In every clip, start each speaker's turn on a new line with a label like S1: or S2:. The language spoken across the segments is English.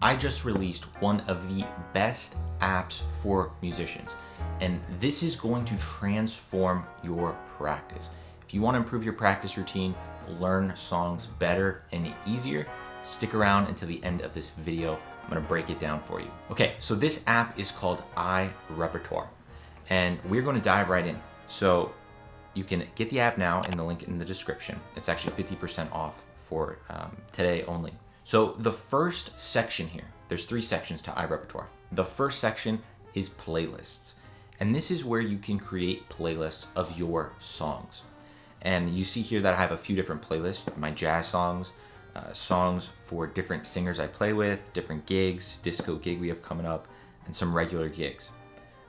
S1: I just released one of the best apps for musicians, and this is going to transform your practice. If you want to improve your practice routine, learn songs better and easier, stick around until the end of this video. I'm going to break it down for you. Okay, so this app is called iRepertoire, and we're going to dive right in. So you can get the app now in the link in the description. It's actually 50% off for today only. So the first section here, there's 3 sections to iRepertoire. The first section is playlists. And this is where you can create playlists of your songs. And you see here that I have a few different playlists, my jazz songs, songs for different singers I play with, different gigs, disco gig we have coming up, and some regular gigs.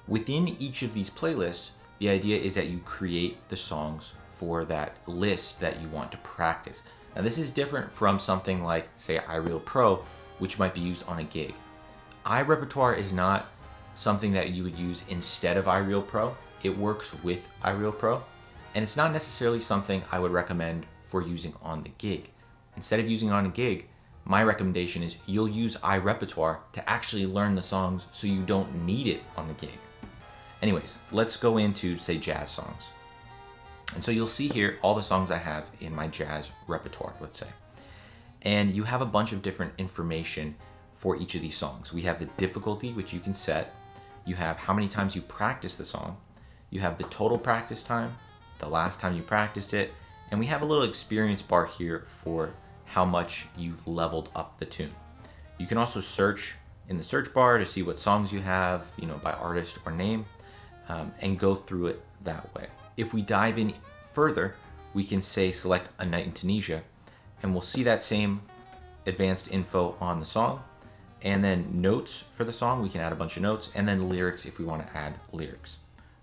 S1: Within each of these playlists, the idea is that you create the songs for that list that you want to practice. Now this is different from something like, say, iRepertoire, which might be used on a gig. iRepertoire is not something that you would use instead of iRepertoire. It works with iRepertoire, and it's not necessarily something I would recommend for using on the gig. Instead of using on a gig, my recommendation is you'll use iRepertoire to actually learn the songs so you don't need it on the gig. Anyways, let's go into, say, jazz songs. And so you'll see here all the songs I have in my jazz repertoire, let's say. And you have a bunch of different information for each of these songs. We have the difficulty, which you can set. You have how many times you practice the song. You have the total practice time, the last time you practiced it. And we have a little experience bar here for how much you've leveled up the tune. You can also search in the search bar to see what songs you have, by artist or name, and go through it that way. If we dive in further, we can say select A Night in Tunisia, and we'll see that same advanced info on the song, and then notes for the song. We can add a bunch of notes, and then lyrics if we want to add lyrics.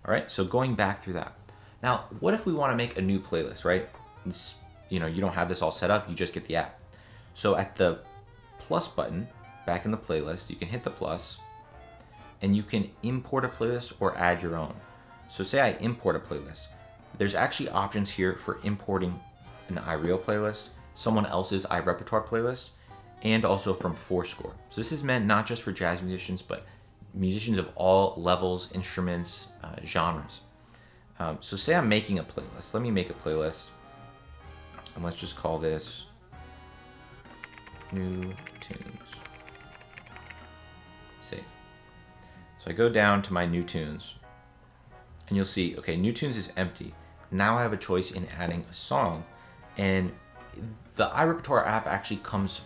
S1: All right, so going back through that. Now, what if we want to make a new playlist, right? You don't have this all set up, you just get the app. So at the plus button, back in the playlist, you can hit the plus, and you can import a playlist or add your own. So say I import a playlist. There's actually options here for importing an iReal playlist, someone else's iRepertoire playlist, and also from Fourscore. So this is meant not just for jazz musicians, but musicians of all levels, instruments, genres. So say I'm making a playlist. Let me make a playlist, and let's just call this New Tunes. Save. So I go down to my new tunes, and you'll see, okay, new tunes is empty. Now I have a choice in adding a song, and the iRepertoire app actually comes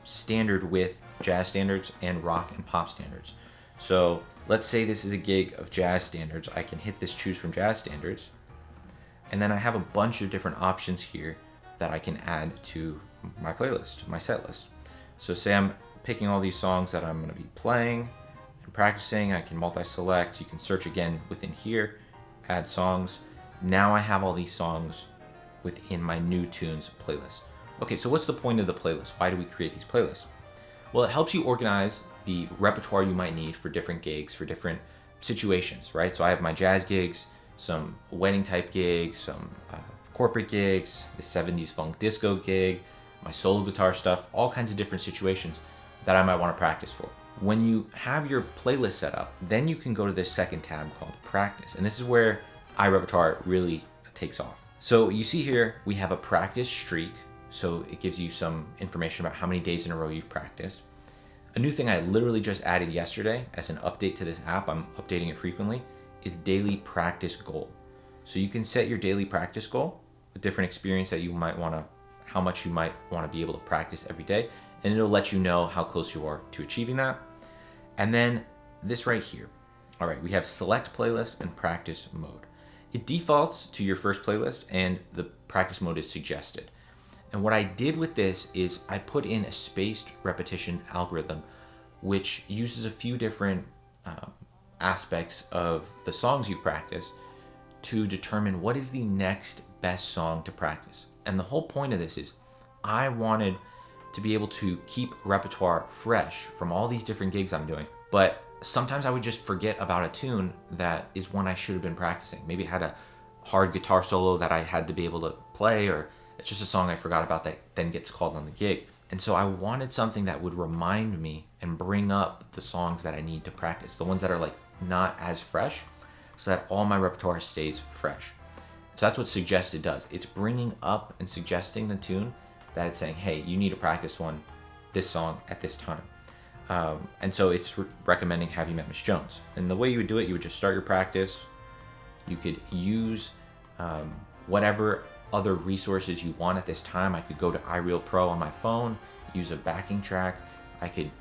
S1: standard with jazz standards and rock and pop standards. So let's say this is a gig of jazz standards. I can hit this choose from jazz standards, and then I have a bunch of different options here that I can add to my playlist, my set list. So say I'm picking all these songs that I'm going to be playing and practicing. I can multi-select. You can search again within here, add songs. Now I have all these songs within my new tunes playlist. Okay, so what's the point of the playlist? Why do we create these playlists? Well, it helps you organize the repertoire you might need for different gigs, for different situations, right? So I have my jazz gigs, some wedding type gigs, some corporate gigs, the 70s funk disco gig, my solo guitar stuff, all kinds of different situations that I might want to practice for. When you have your playlist set up, then you can go to this second tab called practice. And this is where iRepertoire really takes off. So you see here, we have a practice streak. So it gives you some information about how many days in a row you've practiced. A new thing I literally just added yesterday as an update to this app, I'm updating it frequently, is daily practice goal. So you can set your daily practice goal with different experience that you might want to, how much you might want to be able to practice every day, and it'll let you know how close you are to achieving that. And then this right here. All right, we have select playlist and practice mode. It defaults to your first playlist, and the practice mode is suggested. And what I did with this is I put in a spaced repetition algorithm, which uses a few different aspects of the songs you've practiced to determine what is the next best song to practice. And the whole point of this is I wanted to be able to keep repertoire fresh from all these different gigs I'm doing. But sometimes I would just forget about a tune that is one I should have been practicing. Maybe it had a hard guitar solo that I had to be able to play, or it's just a song I forgot about that then gets called on the gig. And so I wanted something that would remind me and bring up the songs that I need to practice, the ones that are like not as fresh, so that all my repertoire stays fresh. So that's what suggested does. It's bringing up and suggesting the tune that it's saying, hey, you need to practice this song at this time. And so it's recommending Have You Met Miss Jones? And the way you would do it, you would just start your practice. You could use whatever other resources you want at this time. I could go to iRepertoire on my phone, use a backing track. I could,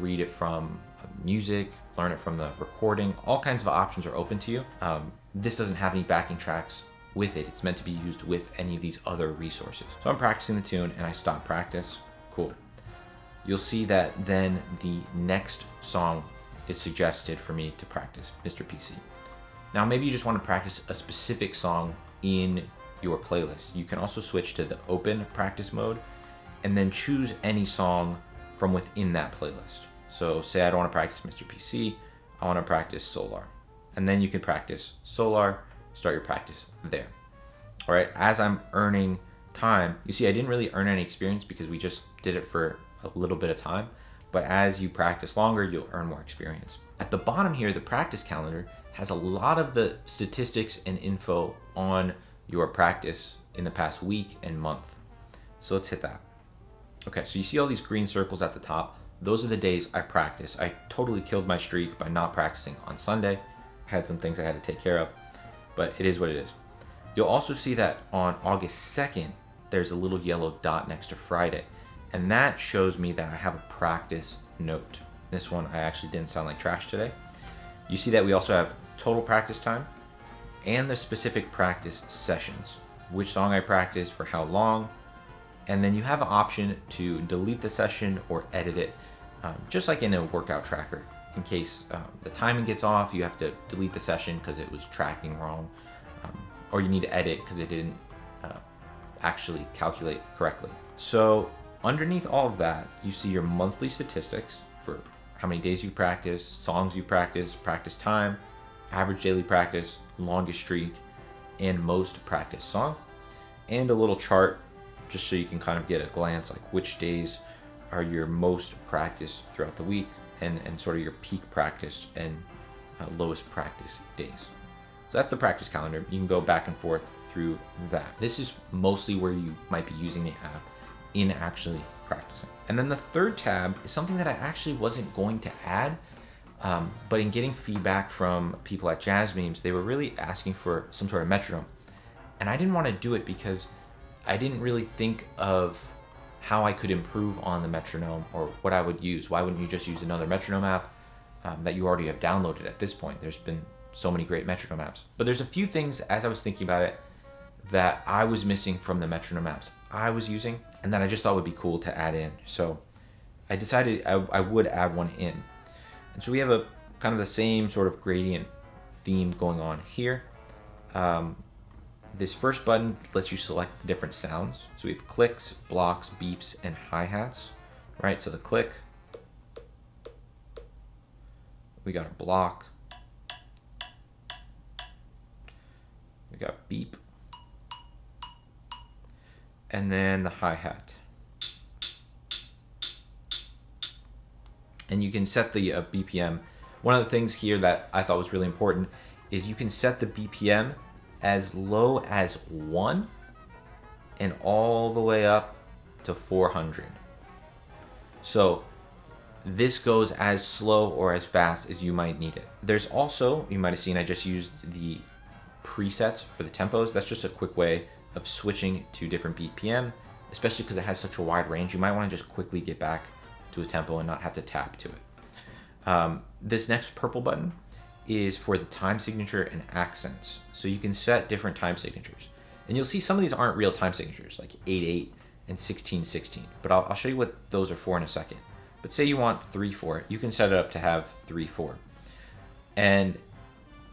S1: read it from music, learn it from the recording. All kinds of options are open to you. This doesn't have any backing tracks with it. It's meant to be used with any of these other resources. So I'm practicing the tune and I stop practice. Cool. You'll see that then the next song is suggested for me to practice, Mr. PC. Now maybe you just want to practice a specific song in your playlist. You can also switch to the open practice mode and then choose any song from within that playlist. So say I don't want to practice Mr. PC, I want to practice Solar. And then you can practice Solar, start your practice there. All right, as I'm earning time, you see I didn't really earn any experience because we just did it for a little bit of time, but as you practice longer, you'll earn more experience. At the bottom here, the practice calendar has a lot of the statistics and info on your practice in the past week and month. So let's hit that. Okay, so you see all these green circles at the top. Those are the days I practice. I totally killed my streak by not practicing on Sunday. I had some things I had to take care of, but it is what it is. You'll also see that on August 2nd, there's a little yellow dot next to Friday, and that shows me that I have a practice note. This one, I actually didn't sound like trash today. You see that we also have total practice time and the specific practice sessions, which song I practiced for how long, and then you have an option to delete the session or edit it, just like in a workout tracker. In case the timing gets off, you have to delete the session because it was tracking wrong, or you need to edit because it didn't actually calculate correctly. So underneath all of that, you see your monthly statistics for how many days you practice, songs you practice time, average daily practice, longest streak, and most practice song, and a little chart just so you can kind of get a glance like which days are your most practice throughout the week and sort of your peak practice and lowest practice days. So that's the practice calendar. You can go back and forth through that. This is mostly where you might be using the app in actually practicing. And then the third tab is something that I actually wasn't going to add, but in getting feedback from people at Jazz Memes, they were really asking for some sort of metronome. And I didn't want to do it because I didn't really think of how I could improve on the metronome or what I would use. Why wouldn't you just use another metronome app that you already have downloaded at this point? There's been so many great metronome apps. But there's a few things as I was thinking about it that I was missing from the metronome apps I was using and that I just thought would be cool to add in. So I decided I would add one in. And so we have a kind of the same sort of gradient theme going on here. This first button lets you select the different sounds. So we have clicks, blocks, beeps, and hi-hats, right? So the click, we got a block, we got beep, and then the hi-hat. And you can set the BPM. One of the things here that I thought was really important is you can set the BPM as low as 1 and all the way up to 400. So this goes as slow or as fast as you might need it. There's also, you might have seen I just used the presets for the tempos. That's just a quick way of switching to different BPM, especially because it has such a wide range. You might want to just quickly get back to a tempo and not have to tap to it. This next purple button is for the time signature and accents. So you can set different time signatures. And you'll see some of these aren't real time signatures, like 8/8 and 16/16. But I'll show you what those are for in a second. But say you want 3/4, you can set it up to have 3/4. And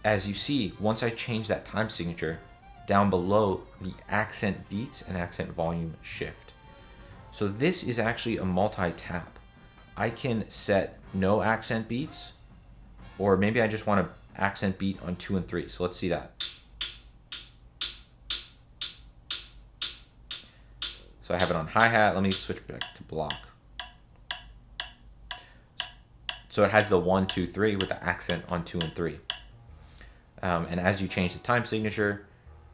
S1: as you see, once I change that time signature, down below the accent beats and accent volume shift. So this is actually a multi-tap. I can set no accent beats, or maybe I just want to accent beat on 2 and 3. So let's see that. So I have it on hi-hat. Let me switch back to block. So it has the 1, 2, 3 with the accent on 2 and 3. And as you change the time signature,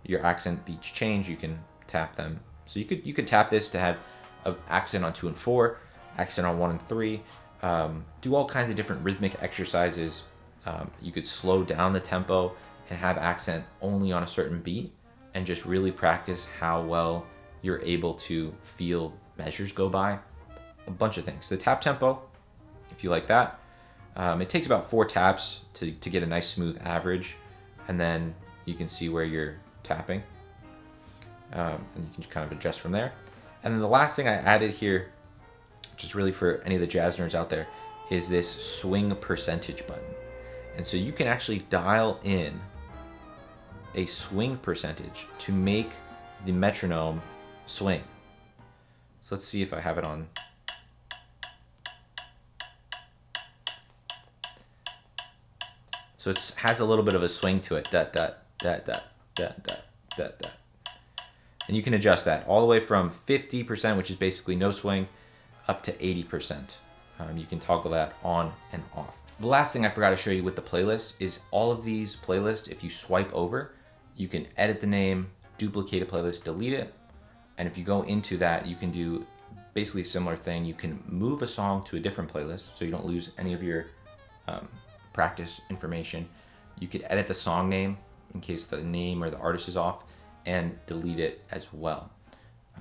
S1: your accent beats change. You can tap them. So you could tap this to have an accent on 2 and 4, accent on 1 and 3. Do all kinds of different rhythmic exercises. You could slow down the tempo and have accent only on a certain beat, and just really practice how well you're able to feel measures go by. A bunch of things. The tap tempo, if you like that, it takes about 4 taps to get a nice smooth average, and then you can see where you're tapping, and you can kind of adjust from there. And then the last thing I added here, which is really for any of the jazz nerds out there, is this swing percentage button. And so you can actually dial in a swing percentage to make the metronome swing. So let's see if I have it on. So it has a little bit of a swing to it. And you can adjust that all the way from 50%, which is basically no swing, up to 80%. You can toggle that on and off. The last thing I forgot to show you with the playlist is all of these playlists, if you swipe over, you can edit the name, duplicate a playlist, delete it. And if you go into that, you can do basically a similar thing. You can move a song to a different playlist so you don't lose any of your practice information. You could edit the song name in case the name or the artist is off, and delete it as well.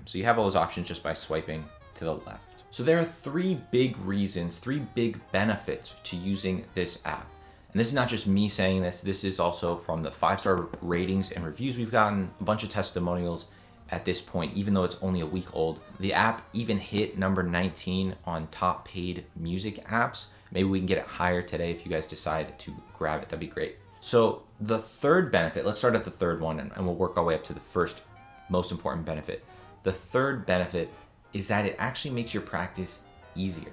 S1: So you have all those options just by swiping to the left. So there are 3 big reasons, 3 big benefits to using this app. And this is not just me saying this, this is also from the 5-star ratings and reviews we've gotten, a bunch of testimonials at this point, even though it's only a week old. The app even hit number 19 on top paid music apps. Maybe we can get it higher today if you guys decide to grab it, that'd be great. So the third benefit, let's start at the third one and we'll work our way up to the first most important benefit. The third benefit is that it actually makes your practice easier.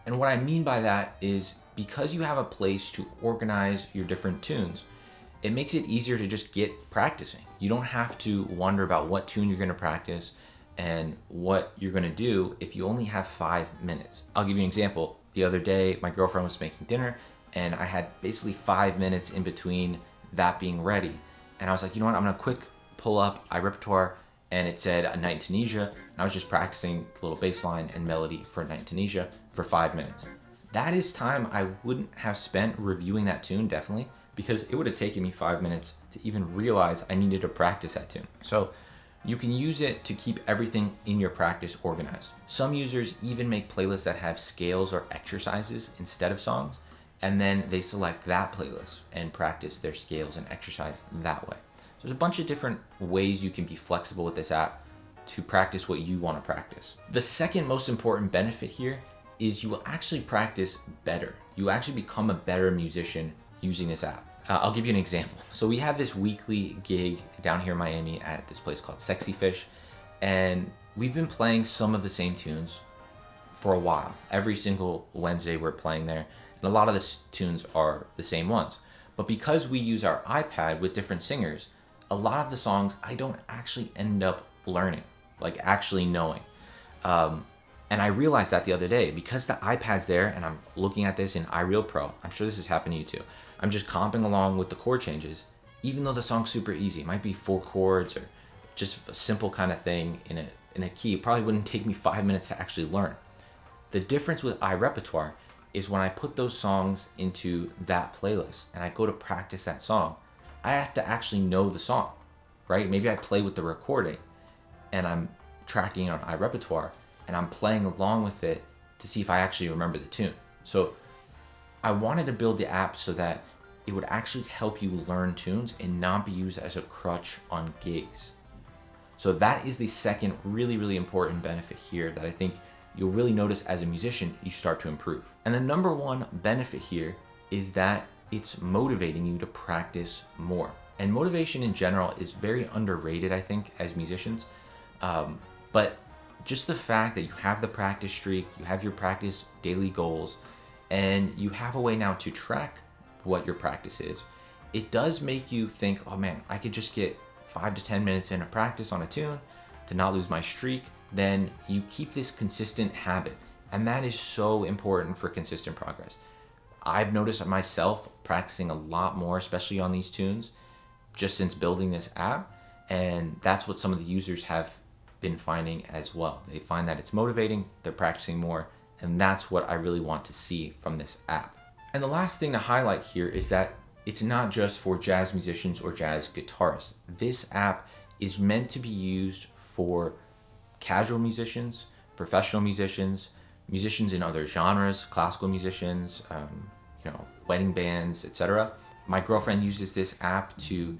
S1: And what I mean by that is because you have a place to organize your different tunes, it makes it easier to just get practicing. You don't have to wonder about what tune you're gonna practice and what you're gonna do if you only have 5 minutes. I'll give you an example. The other day, my girlfriend was making dinner and I had basically 5 minutes in between that being ready. And I was like, you know what, I'm gonna quick pull up iRepertoire, and it said A Night in Tunisia. And I was just practicing a little bass line and melody for A Night in Tunisia for 5 minutes. That is time I wouldn't have spent reviewing that tune, definitely, because it would have taken me 5 minutes to even realize I needed to practice that tune. So you can use it to keep everything in your practice organized. Some users even make playlists that have scales or exercises instead of songs, and then they select that playlist and practice their scales and exercise that way. So there's a bunch of different ways you can be flexible with this app to practice what you want to practice. The second most important benefit here is you will actually practice better. You actually become a better musician using this app. I'll give you an example. So we have this weekly gig down here in Miami at this place called Sexy Fish, and we've been playing some of the same tunes for a while. Every single Wednesday we're playing there, and a lot of the tunes are the same ones. But because we use our iPad with different singers, a lot of the songs I don't actually end up learning, like actually knowing. And I realized that the other day, because the iPad's there and I'm looking at this in iRepertoire, I'm sure this has happened to you too. I'm just comping along with the chord changes, even though the song's super easy. It might be 4 chords or just a simple kind of thing in a key. It probably wouldn't take me 5 minutes to actually learn. The difference with iRepertoire is when I put those songs into that playlist and I go to practice that song, I have to actually know the song, right? Maybe I play with the recording and I'm tracking it on iRepertoire and I'm playing along with it to see if I actually remember the tune. So I wanted to build the app so that it would actually help you learn tunes and not be used as a crutch on gigs. So that is the second really, really important benefit here that I think you'll really notice as a musician, you start to improve. And the number one benefit here is that it's motivating you to practice more. And motivation in general is very underrated, I think, as musicians. But just the fact that you have the practice streak, you have your practice daily goals, and you have a way now to track what your practice is, it does make you think, oh man, I could just get 5 to 10 minutes in a practice on a tune to not lose my streak. Then you keep this consistent habit. And that is so important for consistent progress. I've noticed myself practicing a lot more, especially on these tunes, just since building this app. And that's what some of the users have been finding as well. They find that it's motivating, they're practicing more, and that's what I really want to see from this app. And the last thing to highlight here is that it's not just for jazz musicians or jazz guitarists. This app is meant to be used for casual musicians, professional musicians, musicians in other genres, classical musicians, wedding bands, etc. My girlfriend uses this app to,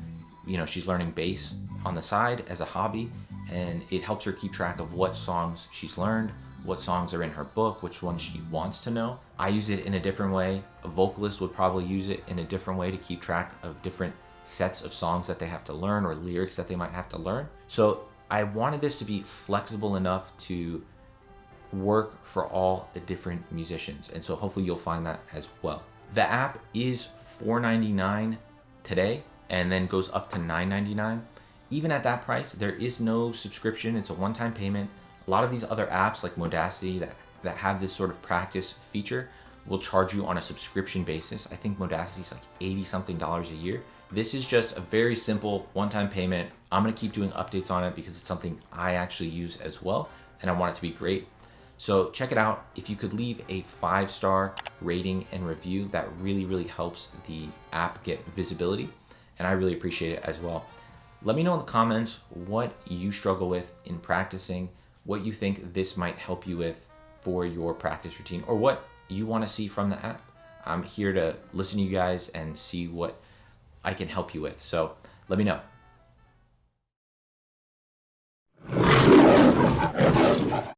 S1: she's learning bass on the side as a hobby, and it helps her keep track of what songs she's learned, what songs are in her book, which ones she wants to know. I use it in a different way. A vocalist would probably use it in a different way to keep track of different sets of songs that they have to learn or lyrics that they might have to learn. So I wanted this to be flexible enough to work for all the different musicians. And so hopefully you'll find that as well. The app is $4.99 today and then goes up to $9.99. Even at that price, there is no subscription. It's a one-time payment. A lot of these other apps like Modacity that have this sort of practice feature will charge you on a subscription basis. I think Modacity is like $80 something a year. This is just a very simple one-time payment. I'm gonna keep doing updates on it because it's something I actually use as well, and I want it to be great. So check it out. If you could leave a 5-star rating and review, that really, really helps the app get visibility, and I really appreciate it as well. Let me know in the comments what you struggle with in practicing, what you think this might help you with for your practice routine, or what you want to see from the app. I'm here to listen to you guys and see what I can help you with. So let me know.